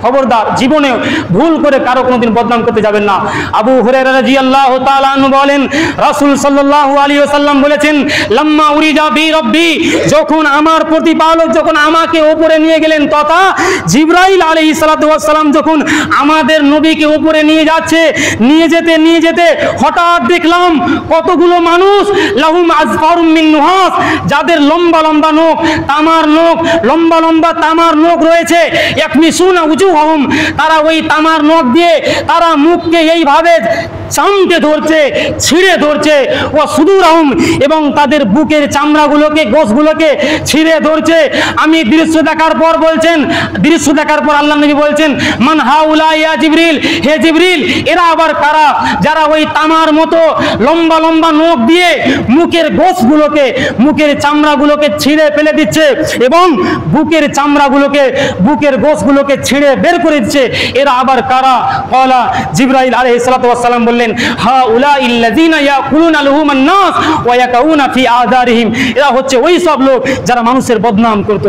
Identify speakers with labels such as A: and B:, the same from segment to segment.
A: খবরদার জীবনে ভুল করে কারো কোনোদিন বদনাম করতে যাবেন না। আবু হুরায়রা রাদিয়াল্লাহু তাআলা আনহু বলেন, রাসূল সাল্লাল্লাহু আলাইহি ওয়াসাল্লাম বলেছেন, লাম্মা উরিজা বি রব্বি, যখন আমার প্রতিপালক যখন আমাকে উপরে নিয়ে গেলেন, তথা জিবরাইল আলাইহিস সালাতু ওয়াস সালাম যখন আমাদের নবীকে উপরে নিয়ে যাচ্ছে, নিয়ে যেতে হঠাৎ দেখলাম কতগুলো মানুষ, লাহুম আজফারুম মিন নুহাস, যাদের লম্বা লম্বা নখ, তামার নখ, লম্বা লম্বা তামার নখ রয়েছে, ইয়াকমিসুনা উজুহাহুম, তারা ওই তামার নখ দিয়ে তারা মুখকে এইভাবে চামড়ে ধরছে, ছিঁড়ে ধরছে, ও সুদুরাহুম, এবং তাদের বুকের চামড়াগুলোকে, গোশগুলোকে ছিঁড়ে ধরছে। আমি দৃশ্য দেখার পর আল্লাহ নবী বলছেন, মান হাউলা ইয়া জিবরিল, হে জিবরিল, এরা আবার কারা যারা ওই তামার মতো লম্বা লম্বা নখ দিয়ে মুখের গোশগুলোকে, মুখের চামড়াগুলোকে ছিঁড়ে ফেলে দিচ্ছে এবং বুকের চামড়াগুলোকে, বুকের গোশগুলোকে ছিঁড়ে বের করে দিচ্ছে, এরা আবার কারা? ক্বালা, জিবরাইল আলাইহিস সালাতু ওয়াস সালাম বললেন, হাউলাইল্লাযিনা ইয়াকুলুনা লুহুমান নাস ওয়া ইয়াকাউনা ফি আযারিহিম, এরা হচ্ছে ওই সব লোক যারা মানুষের বদনাম করত,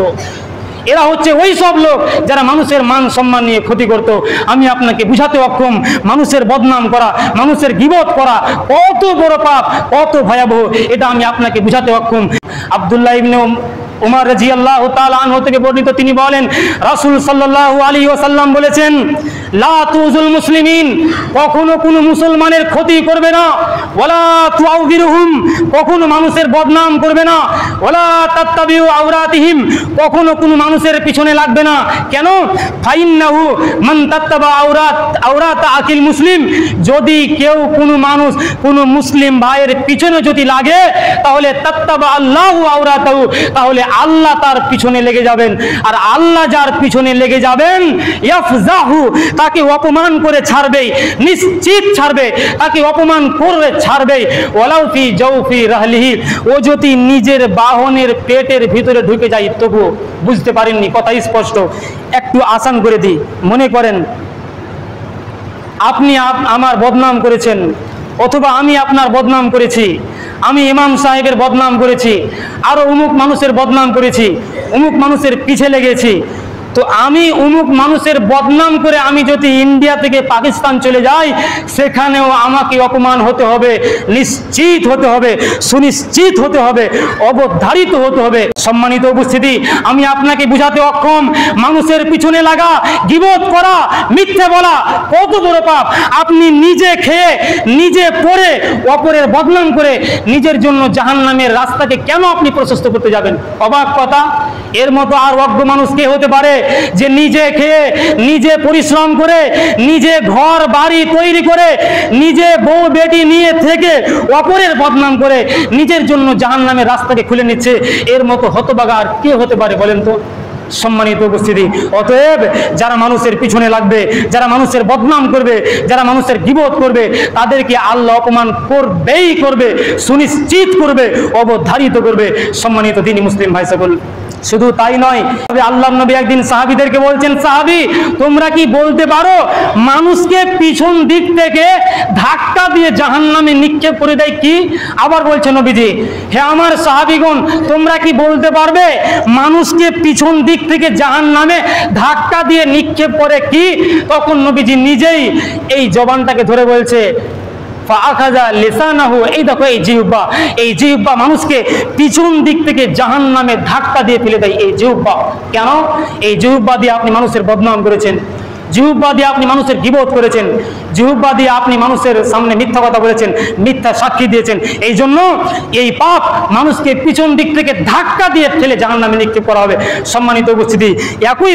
A: এরা হচ্ছে ওই সব লোক যারা মানুষের মান সম্মান নিয়ে ক্ষতি করত। আমি আপনাকে বুঝাতে অক্ষম, মানুষের বদনাম করা, মানুষের গীবত করা কত বড় পাপ, কত ভয়াবহ, এটা আমি আপনাকে বুঝাতে অক্ষম। আব্দুল্লাহ ইবনে উমর রাদিয়াল্লাহু তাআলা আনহু থেকে বর্ণিত, তিনি বলেন, রাসূল সাল্লাল্লাহু আলাইহি ওয়াসাল্লাম বলেছেন, লা তুযুল মুসলিমিন, কখনো কোনো মুসলমানের ক্ষতি করবে না, ওয়ালা তুআউযিরুহুম, কখনো মানুষের বদনাম করবে না, ওয়ালা তাত্তাবিউ আওরাতিহিম, কখনো কোনো মানুষের পিছনে লাগবে না। কেন? ফাইন্নাহু মান তাত্তাবা আওরাত আকিল মুসলিম, যদি কেউ কোনো মানুষ কোনো মুসলিম ভাইয়ের পিছনে যদি লাগে, তাহলে তাত্তাবা আল্লাহু আওরাতাহু, তাহলে আল্লাহ তার পিছনে লেগে যাবেন। আর আল্লাহ যার পিছনে লেগে যাবেন, ইয়াফজাহু, তাকে অপমান করে ছাড়বে, নিশ্চিত ছাড়বে, তাকে অপমান করে ছাড়বে। ওয়ালাউ ফি জাওফি রাহলিহি, ও যদি নিজের বাহনের পেটের ভিতরে ঢুকে যায় তবু। বুঝতে পারেননি? কথা স্পষ্ট, একটু আসান করে দিই। মনে করেন আপনি আমার বদনাম করেছেন, অথবা আমি আপনার বদনাম করেছি, আমি ইমাম সাহেবের বদনাম করেছি, আরো অমুক মানুষের বদনাম করেছি, অমুক মানুষের পিছে লেগেছি। তো আমি অমুক মানুষের বদনাম করে আমি যদি ইন্ডিয়া থেকে পাকিস্তান চলে যাই, সেখানেও আমাকে অপমান হতে হবে, নিশ্চিত হতে হবে, সুনিশ্চিত হতে হবে, অবধারিত হতে হবে। সম্মানিত উপস্থিতি, আমি আপনাকে বুঝাতে অক্ষম, মানুষের পিছনে লাগা, গীবত করা, মিথ্যে বলা কত বড় পাপ। আপনি নিজে খেয়ে, নিজে পড়ে, অপরের বদনাম করে নিজের জন্য জাহান্নামের রাস্তাকে কেন আপনি প্রশস্ত করতে যাবেন? অবাক কথা। এর মতো আর অজ্ঞ মানুষ কে হতে পারে যে নিজে খেয়ে, নিজে পরিশ্রম করে, নিজে ঘর বাড়ি তৈরি করে, নিজে বউ বেটি নিয়ে থেকে অপরের বদনাম করে নিজের জন্য জাহান্নামের রাস্তাকে খুলে নিচ্ছে? এর মতো হতভাগা আর কে হতে পারে বলেন তো? সম্মানিত উপস্থিতি, অতএব যারা মানুষের পিছনে লাগবে, যারা মানুষের বদনাম করবে, যারা মানুষের গীবত করবে, তাদেরকে আল্লাহ অপমান করবেই করবে, সুনিশ্চিত করবে, অবধারিত করবে। সম্মানিত দ্বীনি মুসলিম ভাই সকল, শুধু তাই নয়, তবে আল্লাহর নবী একদিন সাহাবীদেরকে বলছেন, সাহাবী, তোমরা কি বলতে পারো মানুষকে পিছন দিক থেকে ধাক্কা দিয়ে জাহান্নামে নিক্ষেপ করে দেয় কি? আবার বলছে নবীজি, হে আমার সাহাবীগণ, তোমরা কি বলতে পারবে মানুষকে পিছন দিক থেকে জাহান্নামে ধাক্কা দিয়ে নিক্ষেপ করে কি? তখন নবীজি নিজেই এই জবানটাকে ধরে বলছে, ফাআখাযা লিসানাহু, এই দেখো এই জিহ্বা মানুষকে পিছন দিক থেকে জাহান্নামে ধাক্কা দিয়ে ফেলে দেয়। এই জিহ্বা, কেন? এই জিহ্বা দিয়ে আপনি মানুষের বদনাম করেছেন, জিহ্বা দিয়ে আপনি মানুষের গীবত করেছেন, জিহ্বা দিয়ে আপনি মানুষের সামনে মিথ্যা কথা বলেছেন, মিথ্যা সাক্ষী দিয়েছেন। এই জন্য এই পাপ মানুষকে পিছন দিক থেকে ধাক্কা দিয়ে ফেলে জাহান্নামে নিক্ষেপ করা হবে। সম্মানিত উপস্থিতি, একই